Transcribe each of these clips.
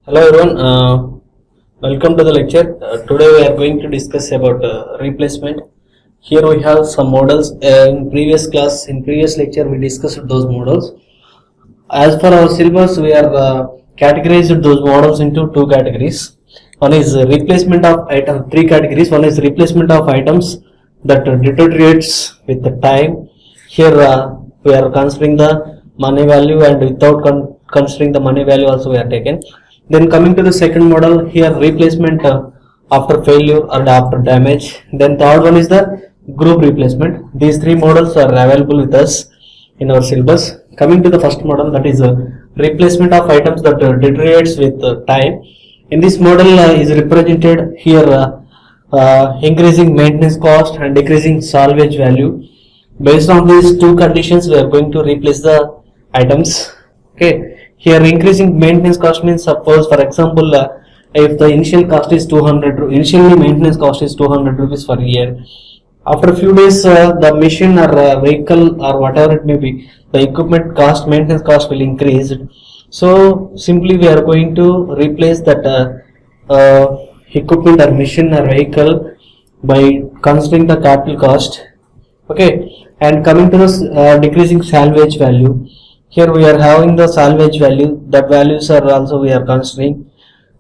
Hello everyone, welcome to the lecture. Today we are going to discuss about replacement. Here we have some models. In previous lecture we discussed those models. As for our syllabus, we are categorized those models into two categories. One is replacement of item. Three categories. One is replacement of items that deteriorates with the time. Here we are considering the money value, and without considering the money value also we are taken. Then coming to the second model, here replacement after failure and after damage. Then third one is the group replacement. These three models are available with us in our syllabus. Coming to the first model, that is replacement of items that deteriorates with time. In this model is represented here increasing maintenance cost and decreasing salvage value. Based on these two conditions, we are going to replace the items. Okay. Here increasing maintenance cost means, suppose for example if the initial cost is 200, initially maintenance cost is 200 rupees per year. After a few days the machine or vehicle or whatever it may be, the equipment cost, maintenance cost will increase. So simply we are going to replace that equipment or machine or vehicle by considering the capital cost. Okay, and coming to this decreasing salvage value. Here we are having the salvage value, that values are also we are considering.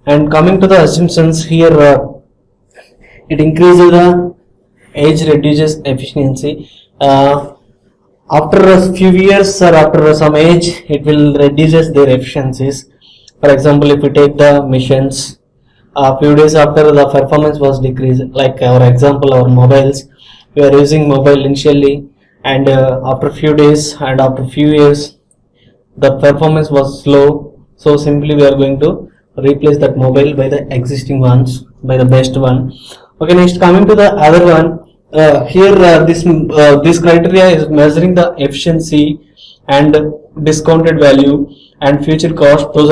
And coming to the assumptions, here it increases the age, reduces efficiency. After a few years or after some age, it will reduces their efficiencies. For example, if we take the machines, a few days after the performance was decreased, like our example, our mobiles, we are using mobile initially, and after few days and after few years the performance was slow. So simply we are going to replace that mobile by the existing ones, by the best one. Okay, next coming to the other one, here this criteria is measuring the efficiency and discounted value and future cost. Those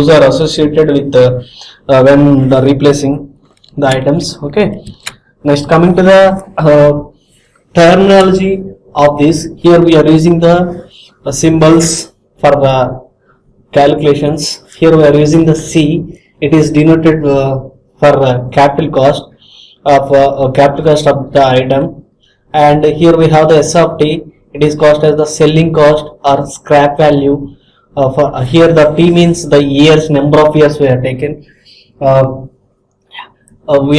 are associated with when the replacing the items. Okay, next coming to the terminology of this, here we are using the symbols for the calculations. Here we are using the C. It is denoted for capital cost of the item, and here we have the S of T. It is cost as the selling cost or scrap value. For here the T means the years, number of years we have taken. We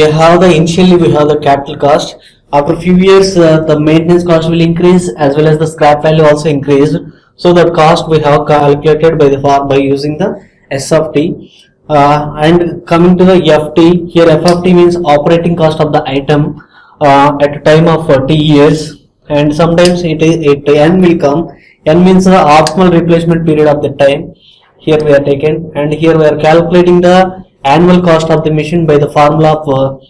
have the initially we have the capital cost. After a few years the maintenance cost will increase as well as the scrap value also increased. So the cost we have calculated by using the S of T. And coming to the FT, here F of T means operating cost of the item at a time of T years, and sometimes N will come. N means the optimal replacement period of the time. Here we are taken, and here we are calculating the annual cost of the machine by the formula of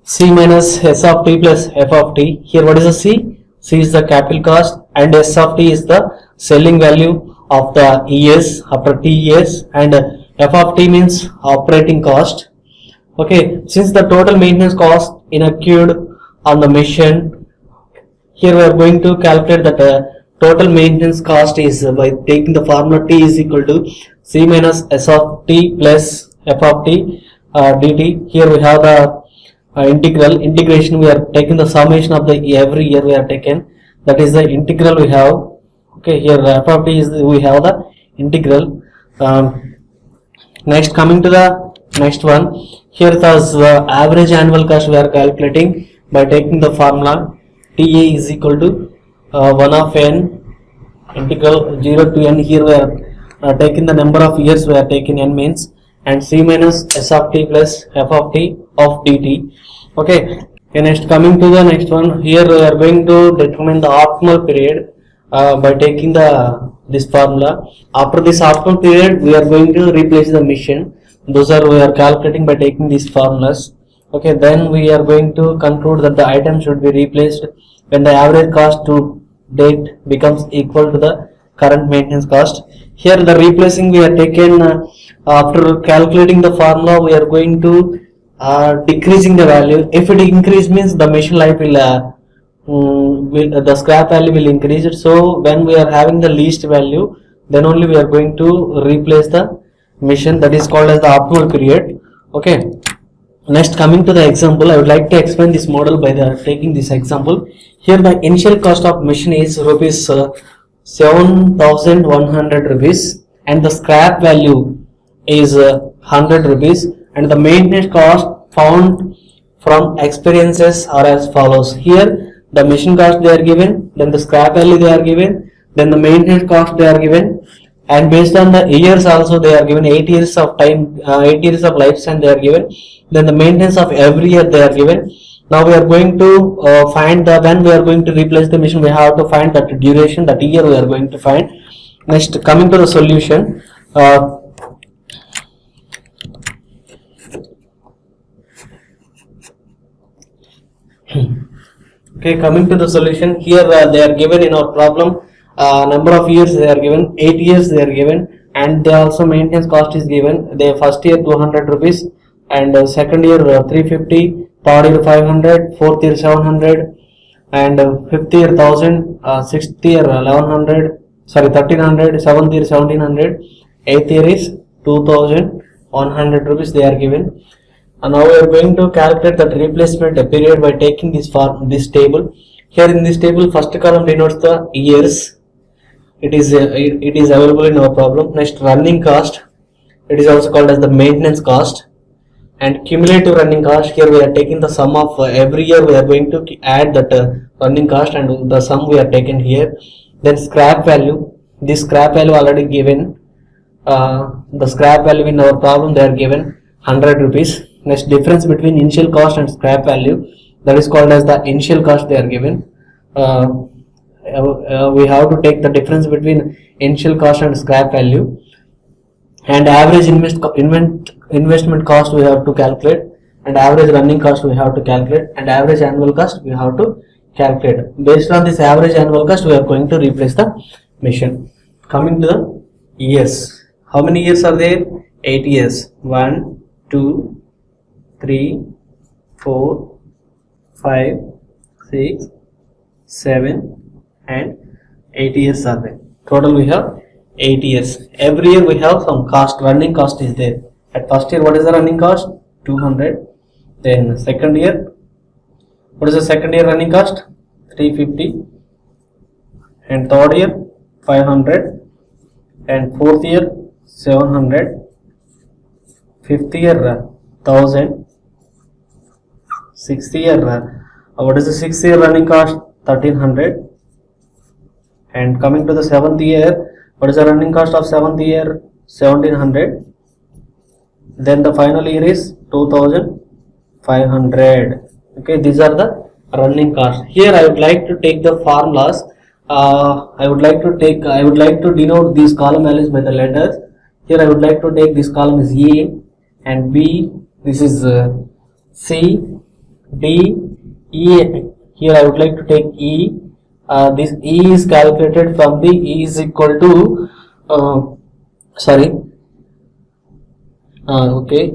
C minus S of T plus F of T. Here what is the C? C is the capital cost and S of T is the selling value of the years after T years, and F of T means operating cost. Okay, since the total maintenance cost incurred on the machine, here we are going to calculate that total maintenance cost is by taking the formula T is equal to C minus S of T plus F of T dt. Here we have the integration. We are taking the summation of the every year we are taken, that is the integral we have. Okay, here F of T is we have the integral. Next coming to the next one, here the average annual cost we are calculating by taking the formula TA is equal to 1 of n integral 0 to n. Here we are taking the number of years we are taking, n means, and C minus S of T plus F of T of dt. Okay, next coming to the next one, here we are going to determine the optimal period by taking this formula. After this optimal period we are going to replace the machine. Those are we are calculating by taking these formulas. Okay, then we are going to conclude that the item should be replaced when the average cost to date becomes equal to the current maintenance cost. Here the replacing we are taken after calculating the formula, we are going to decreasing the value. If it increase means the machine life will the scrap value will increase it. So when we are having the least value, then only we are going to replace the mission, that is called as the optimal period. Okay. Next, coming to the example, I would like to explain this model by taking this example. Here the initial cost of machine is rupees 7,100 rupees and the scrap value is 100 rupees, and the maintenance cost found from experiences are as follows. Here the machine cost they are given, then the scrap value they are given, then the maintenance cost they are given, and based on the years also they are given. 8 years of time, 8 years of lifespan they are given, then the maintenance of every year they are given. Now we are going to find the, when we are going to replace the machine, we have to find that duration, that year we are going to find. Next, coming to the solution, okay, coming to the solution, here they are given in our problem, number of years they are given, 8 years they are given, and they also maintenance cost is given. The first year 200 rupees, and second year 350, third year 500, fourth year 700, and fifth year 1000, sixth year 1100, sorry 1300, seventh year 1700, eighth year is 2100 rupees they are given. And now we are going to calculate the replacement period by taking this table. Here in this table, first column denotes the years. It is available in our problem. Next, running cost. It is also called as the maintenance cost. And cumulative running cost. Here we are taking the sum of every year. We are going to add that running cost and the sum we are taken here. Then scrap value. This scrap value already given. The scrap value in our problem they are given 100 rupees. Next, difference between initial cost and scrap value, that is called as the initial cost they are given. We have to take the difference between initial cost and scrap value, and average investment cost we have to calculate, and average running cost we have to calculate, and average annual cost we have to calculate. Based on this average annual cost, we are going to replace the machine. Coming to the years, how many years are there? 8 years. 1, 2, 3, 4, 5, 6, 7, and 8 years are there. Total we have 8 years. Every year we have some cost, running cost is there. At first year, what is the running cost? 200. Then second year, what is the second year running cost? 350. And third year, 500. And fourth year, 700. Fifth year, 1000. Sixth year, what is the sixth year running cost? 1300. And coming to the seventh year, what is the running cost of seventh year? 1700. Then the final year is 2500. Okay, these are the running costs. Here I would like to take the formulas. I would like to denote these column values by the letters. Here I would like to take this column is A and B. This is C, D, E. Here I would like to take E. This E is calculated from the E is equal to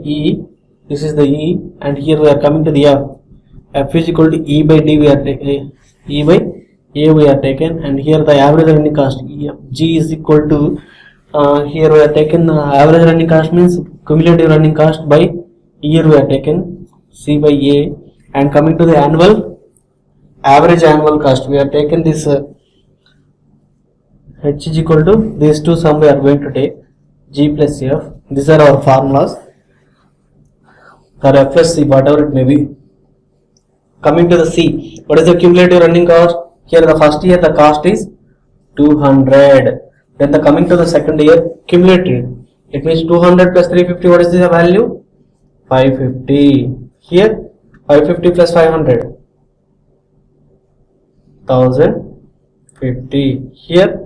E. This is the E, and here we are coming to the F. F is equal to E by D. We are taking E by A. We are taken, and here the average running cost G is equal to here we are taken average running cost means cumulative running cost by year we are taken C by A, and coming to the average annual cost we are taken this H is equal to these two sum we are going to take G plus F. These are our formulas, or FSC, whatever it may be. Coming to the C, what is the cumulative running cost? Here the first year the cost is 200. Then the coming to the second year cumulative, it means 200 plus 350. What is the value? 550. Here 550 plus 500, 1050. Here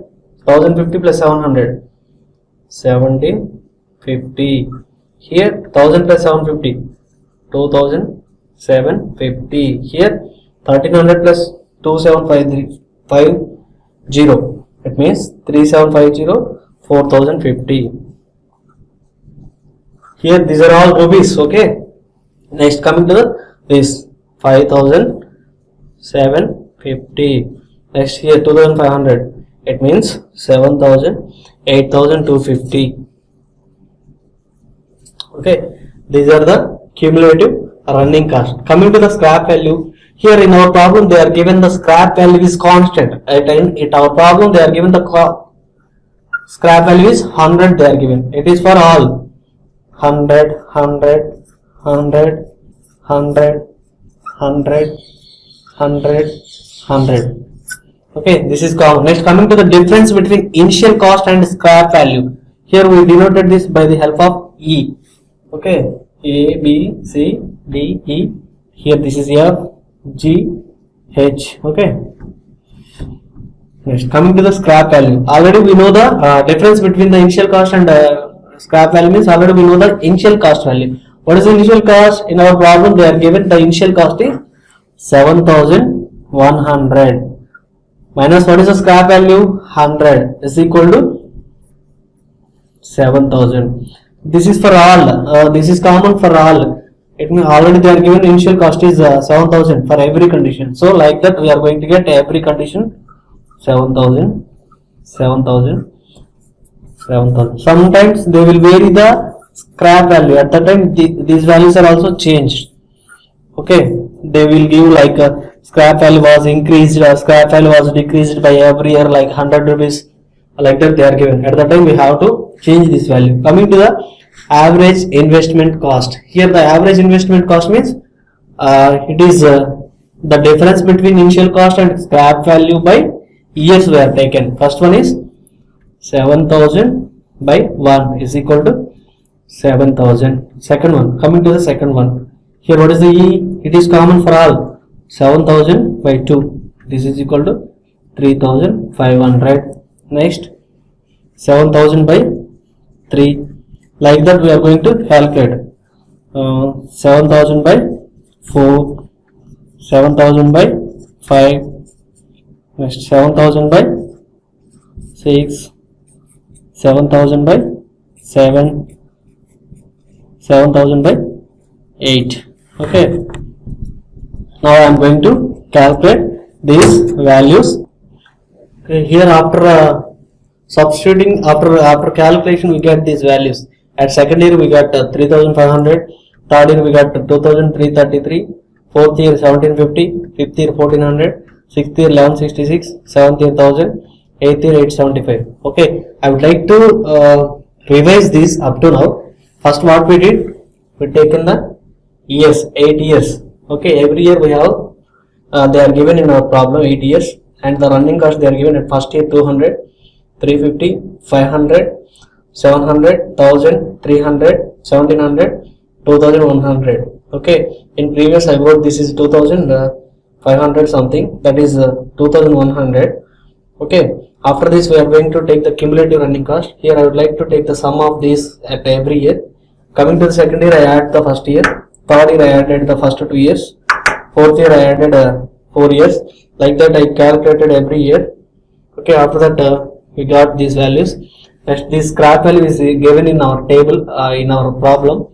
1050 plus 700, 1750. Here 1000 plus 750, 2750. Here 1300 plus 2750. It means 3750, 4050. Here these are all rupees. Okay. Next, coming to this 5750. Next here 2500. It means 7000, 8250. Okay, these are the cumulative running cost. Coming to the scrap value, here in our problem they are given the scrap value is constant. In our problem they are given the scrap value is 100, they are given. It is for all 100, 100, 100, 100, 100, 100, 100. Okay, this is common. Next, coming to the difference between initial cost and scrap value. Here we denoted this by the help of E. Okay, A, B, C, D, E. Here this is F, G, H. Okay. Next, coming to the scrap value. Already we know the difference between the initial cost and scrap value means already we know the initial cost value. What is the initial cost? In our problem they are given the initial cost is 7,100 minus what is the scrap value? 100 is equal to 7,000. This is for all. This is common for all. It means already they are given initial cost is 7,000 for every condition. So like that we are going to get every condition 7,000, 7,000, 7,000. Sometimes they will vary the scrap value. At that time these values are also changed. Okay, they will give like scrap value was increased, scrap value was decreased by every year like 100 rupees, like that they are given. At that time we have to change this value. Coming to the average investment cost. Here the average investment cost means it is the difference between initial cost and scrap value by years were taken. First one is 7,000 by 1 is equal to 7,000. Second one, coming to the second one. Here what is the E? It is common for all. 7,000 by 2. This is equal to 3,500. Next, 7,000 by 3. Like that we are going to calculate. 7,000 by 4. 7,000 by 5. Next, 7,000 by 6. 7,000 by 7. 7,000 by 8. Okay. Now I am going to calculate these values. Okay, here after substituting, after calculation we get these values. At second year we got 3,500, third year we got 2,333, fourth year 1,750, fifth year 1,400, sixth year 1,166, seventh year 1,000, eighth year 875. Okay, I would like to revise this up to now. First what we did, we taken the years, 8 years. Okay, every year we have they are given in our problem 8 years, and the running cost they are given at first year 200, 350, 500, 700, 1,000, 300, 1,700, 2,100. Okay, in previous I wrote this is 2,500 something, that is 2,100. Okay, after this we are going to take the cumulative running cost. Here I would like to take the sum of these at every year. Coming to the second year I add the first year, third year I added the first 2 years, fourth year I added 4 years. Like that I calculated every year. Okay, after that we got these values. Next, this scrap value is given in our table, in our problem.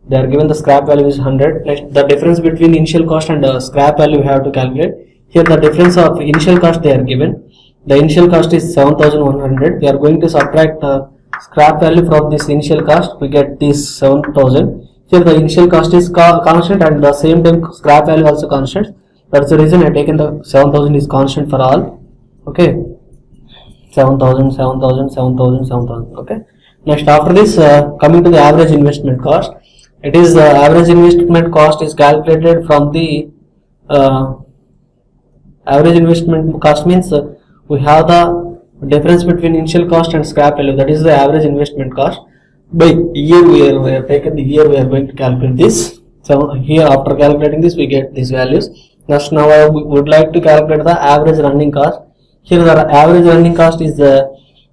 They are given the scrap value is 100. Next, the difference between initial cost and scrap value we have to calculate. Here the difference of initial cost they are given. The initial cost is 7,100. We are going to subtract scrap value from this initial cost. We get this 7,000. Here the initial cost is constant and the same time scrap value also constant. That's the reason I taken the 7,000 is constant for all. Okay, 7,000, 7,000, 7,000, 7,000. Okay. Next, after this, coming to the average investment cost. It is average investment cost is calculated from the average investment cost means we have the difference between initial cost and scrap value. That is the average investment cost. By year we have taken the year we are going to calculate this. So here after calculating this we get these values. Next, now I would like to calculate the average running cost. Here the average running cost is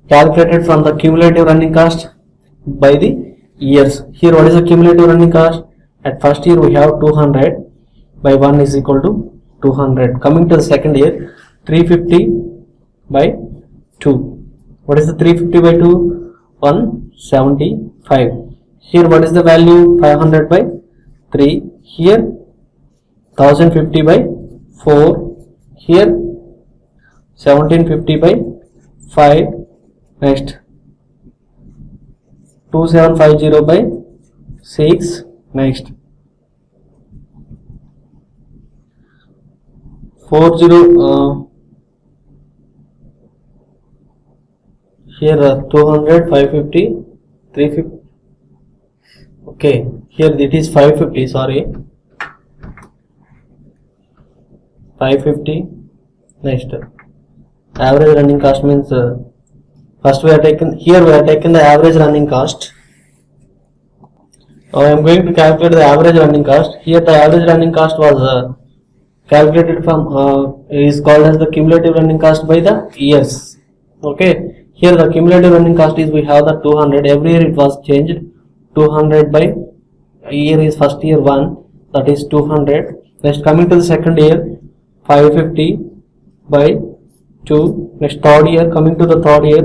calculated from the cumulative running cost by the years. Here what is the cumulative running cost? At first year we have 200 by 1 is equal to 200. Coming to the second year, 350 by 2. What is the 350 by 2? 175. Here what is the value? 500 by 3. Here 1050 by 4. Here 1750 by 5. Next 2750 by 6. Next 40 here 200, 550, 350. Okay, here it is 550, sorry, 550. Next average running cost means first we are taken the average running cost. Now I am going to calculate the average running cost. Here the average running cost was calculated from is called as the cumulative running cost by the years. Okay, here the cumulative running cost is, we have the 200, every year it was changed. 200 by year is first year 1, that is 200. Next coming to the second year, 550 by 2. Next third year, coming to the third year,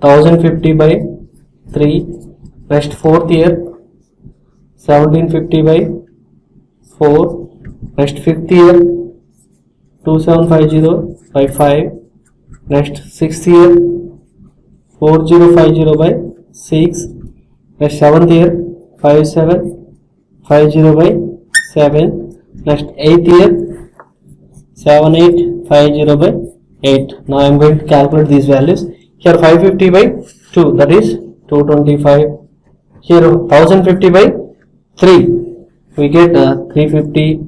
1050 by 3. Next fourth year, 1750 by 4. Next fifth year, 2750 by 5. Next sixth year, 4050 by 6. Next seventh year, 5750 by 7. Next eighth year, 7850 by 8. Now I am going to calculate these values. Here 550 by 2, that is 225. Here 1050 by 3, we get 350.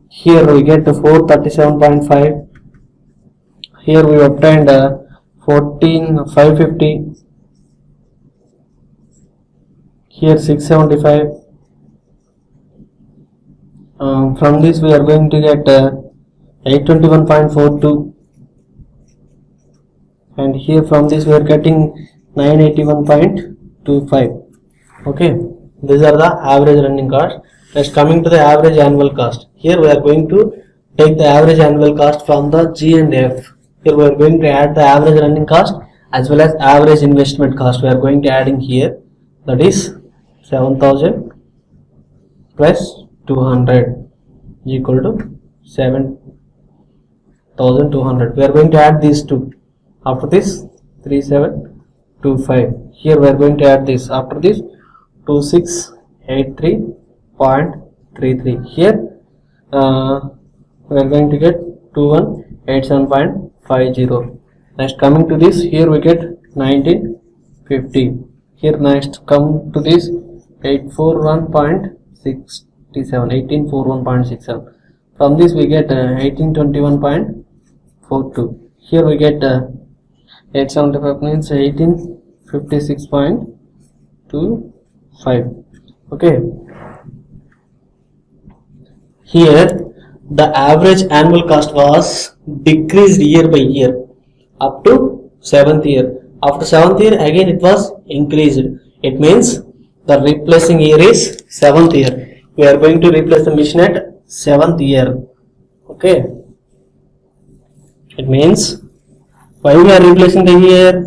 Here we get 437.5. Here we obtained 550. Here 675. From this we are going to get 821.42, and here from this we are getting 981.25. Okay, these are the average running cost. Next coming to the average annual cost. Here we are going to take the average annual cost from the G and F. Here we are going to add the average running cost as well as average investment cost. We are going to adding here, that is 7000 plus 200 is equal to 7200. We are going to add these two. After this 3725. Here we are going to add this. After this 2683.33. Here we are going to get 2187.50. Next coming to this, here we get 1950. Here next come to this 1841.67. From this we get 1821.42. Here we get 875 means 1856.25. Okay. Here the average annual cost was decreased year by year up to 7th year. After 7th year again it was increased. It means the replacing year is 7th year. We are going to replace the machine at 7th year. Okay. It means why we are replacing the year?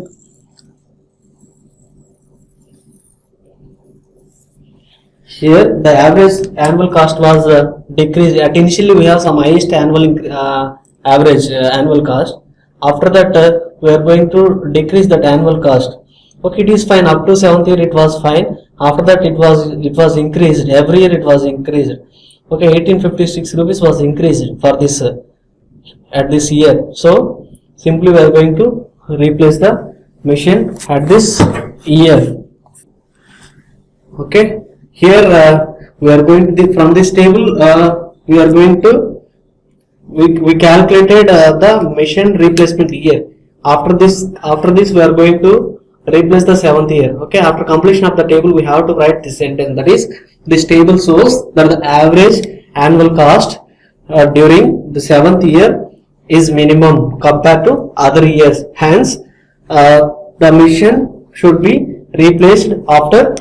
Here the average annual cost was decreased. At initially we have some highest annual average annual cost. After that we are going to decrease that annual cost. Okay, it is fine. Up to 7th year it was fine. After that it was increased. Every year it was increased. Okay, 1856 rupees was increased for this at this year. So simply we are going to replace the machine at this year. Okay. Here we are going to from this table we are going to we calculated the machine replacement year. After this we are going to replace the 7th year. Okay, after completion of the table we have to write this sentence, that is, this table shows that the average annual cost during the 7th year is minimum compared to other years. Hence the machine should be replaced after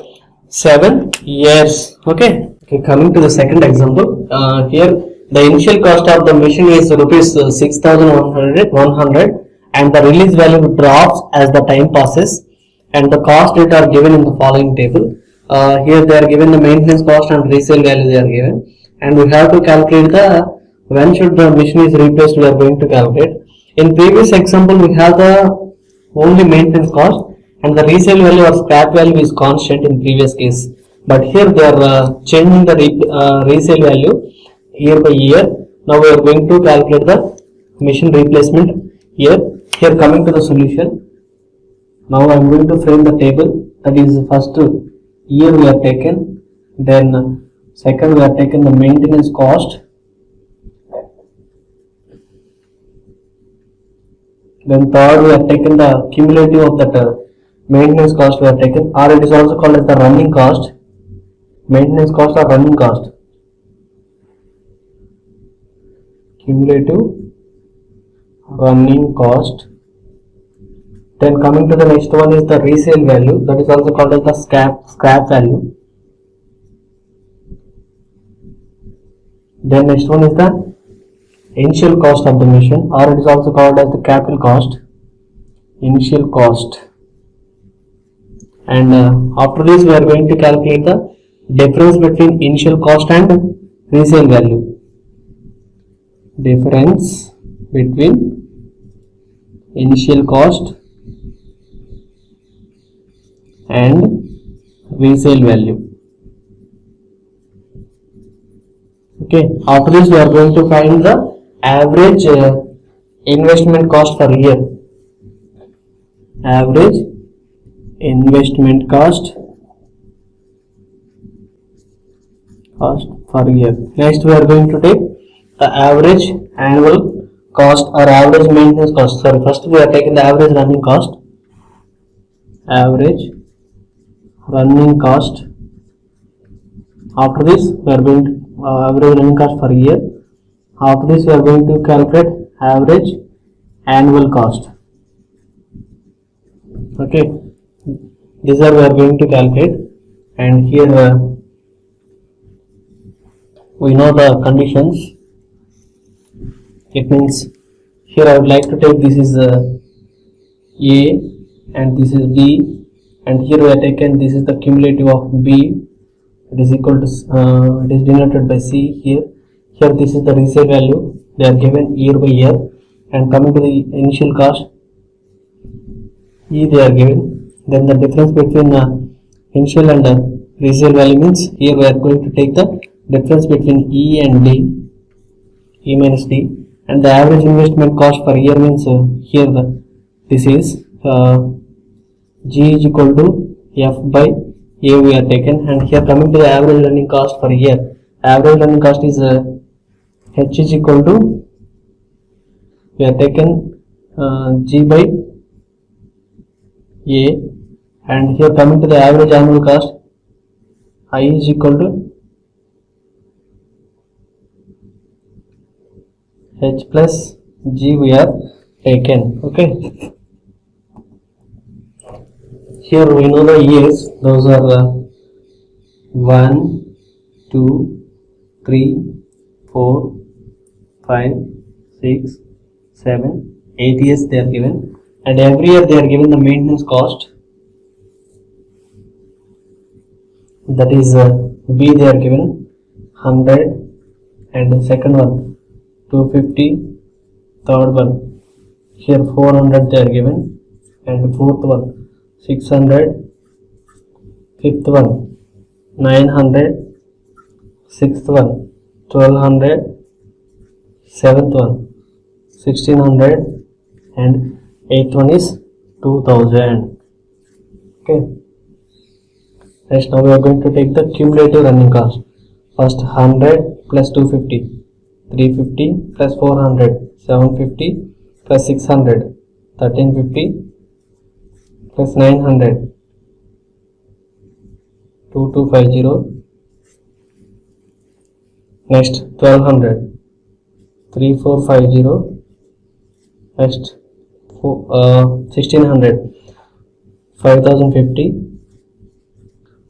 7 years. Okay, coming to the second example. Here the initial cost of the machine is rupees 6100 and the release value drops as the time passes, and the cost data are given in the following table. Here they are given the maintenance cost and resale value they are given, and we have to calculate the when should the machine is replaced. We are going to calculate. In previous example we have the only maintenance cost. and the resale value or scrap value is constant in previous case, but here they are changing the resale value year by year. Now we are going to calculate the machine replacement year. Here coming to the solution, now I am going to frame the table. That is, first year we have taken, then second we have taken the maintenance cost, then third we have taken the cumulative of that maintenance cost we have taken, or it is also called as the running cost, maintenance cost or running cost, cumulative running cost. Then coming to the next one is the resale value, that is also called as the scrap value. Then next one is the initial cost of the machine, or it is also called as the capital cost, initial cost. And after this we are going to calculate the difference between initial cost and resale value, difference between initial cost and resale value. Okay, after this we are going to find the average investment cost per year, average investment cost per year. Next we are going to take the average annual cost or average maintenance cost. Sorry, first we are taking the average running cost, average running cost. After this we are going to average running cost per year. After this we are going to calculate average annual cost. Okay, these are we are going to calculate, and here we know the conditions. It means here I would like to take this is A and this is B, and here we are taken this is the cumulative of B, it is equal to it is denoted by C here. Here this is the resale value, they are given year by year, and coming to the initial cost E they are given. Then the difference between initial and resale value means here we are going to take the difference between E and D, E minus D, and the average investment cost per year means here this is G is equal to F by A we are taken, and here coming to the average running cost per year, average running cost is H is equal to, we are taken G by A, and here coming to the average annual cost, I is equal to H plus G we are taken. Okay, here we know the years, those are 1, 2, 3, 4, 5, 6, 7, 8 years they are given, and every year they are given the maintenance cost, that is B they are given 100, and the second one 250, third one here 400 they are given, and fourth one 600, fifth one 900, sixth one 1200, seventh one 1600, and eighth one is 2000. Okay, next now we are going to take the cumulative running cost. First 100 plus 250, 350 plus 400, 750 plus 600, 1350 plus 900, 2250, next 1200, 3450, next 1600, 5050,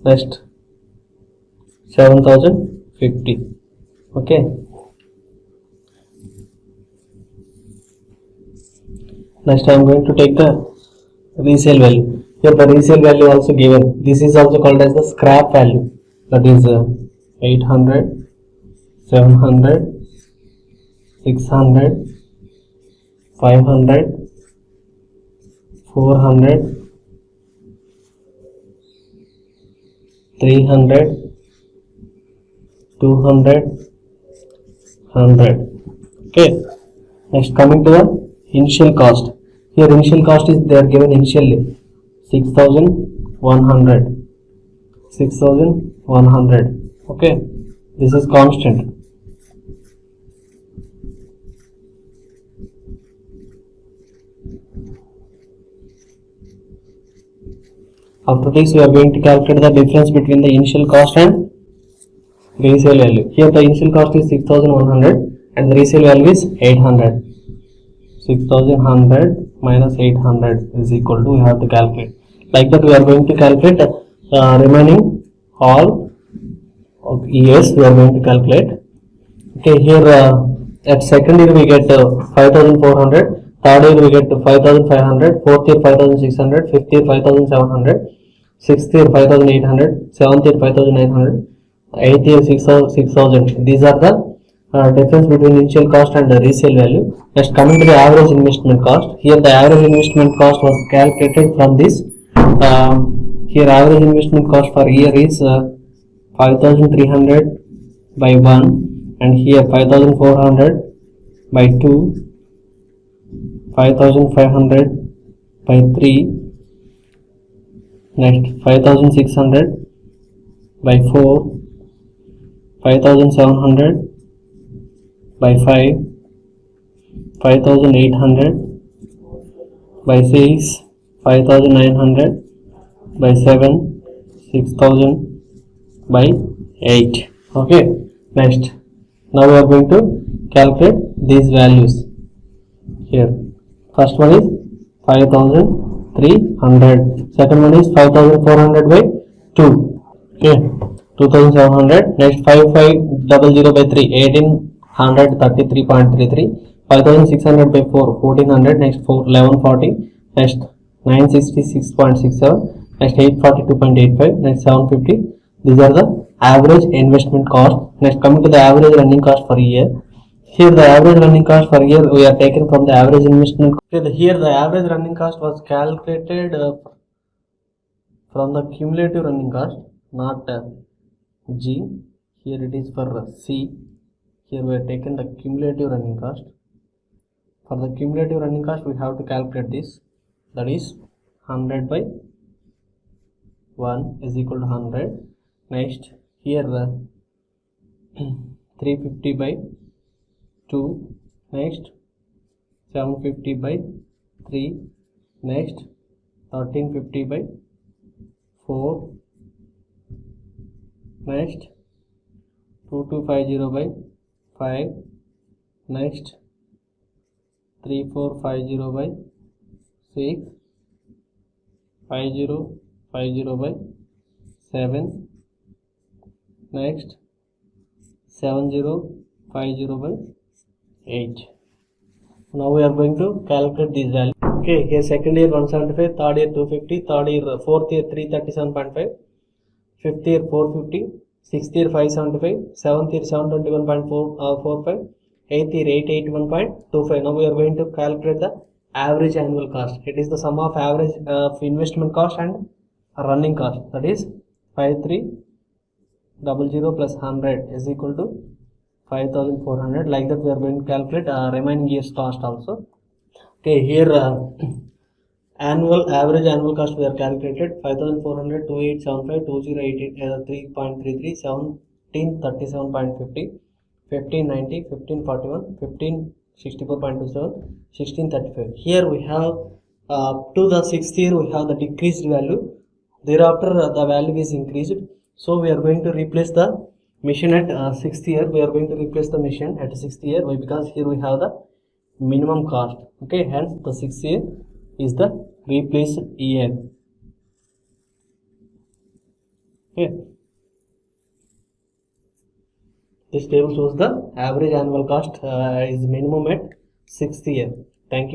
next 7050. Okay, next I am going to take the resale value. Here the resale value also given, this is also called as the scrap value, that is 800, 700, 600, 500, 400, 300, 200, 100. Okay. Next, coming to the initial cost. Here initial cost is they are given initially 6,100. 6,100. Okay. This is constant. After this, we are going to calculate the difference between the initial cost and resale value. Here the initial cost is 6,100 and the resale value is 800. 6,100 minus 800 is equal to, we have to calculate. Like that we are going to calculate remaining all of years we are going to calculate. Okay, here at second year we get 5,400, third year we get 5,500, fourth year 5,600, fifth year 5,700, sixth year 5,800, seventh year 5,900, eighth year 6,000. These are the difference between initial cost and the resale value. Next, coming to the average investment cost. Here the average investment cost was calculated from this. Here average investment cost per year is 5,300 by 1, and here 5,400 by 2, 5,500 by 3, next 5,600 by 4, 5,700 by 5, 5,800 by 6, 5,900 by 7, 6,000 by 8. Okay, next, now we are going to calculate these values. Here first one is 5,300, second one is 5,400 by 2. Okay, 2,700. Next 5,500 by 3, 1,833.33. 5,600 by 4, 1,400. Next 1,140. Next 966.67. Next 842.85. Next 750. These are the average investment cost. Next, coming to the average running cost for a year. Here the average running cost for a year we are taken from the average investment. Here the average running cost was calculated from the cumulative running cost, not G. Here it is for C. Here we have taken the cumulative running cost. For the cumulative running cost we have to calculate this, that is 100 by 1 is equal to 100. Next, here 350 by 2, next 750 by 3, next 1350 by 4, next 2250 by 5, next 3450 by 6, 5050 by 7, next 7050 by 8. Now we are going to calculate these values. Okay, here second year 175, third year 250, third year fourth year 337.5, fifth year 450, sixth year 575, seventh year 721.45, eighth year 881.25. Now we are going to calculate the average annual cost. It is the sum of average of investment cost and running cost, that is 5,300 plus 100 is equal to 5,400. Like that we are going to calculate remaining years cost also. Okay, here average annual cost we are calculated 5,400, 2875, 2088, 3.33, 1737.50, 1590, 1541, 1564.27, 1635. Here we have to the sixth year we have the decreased value. Thereafter the value is increased. So we are going to replace the machine at sixth year. We are going to replace the machine at sixth year because here we have the minimum cost. Okay, hence the sixth year is the replaced year. Okay, this table shows the average annual cost is minimum at sixth year. Thank you.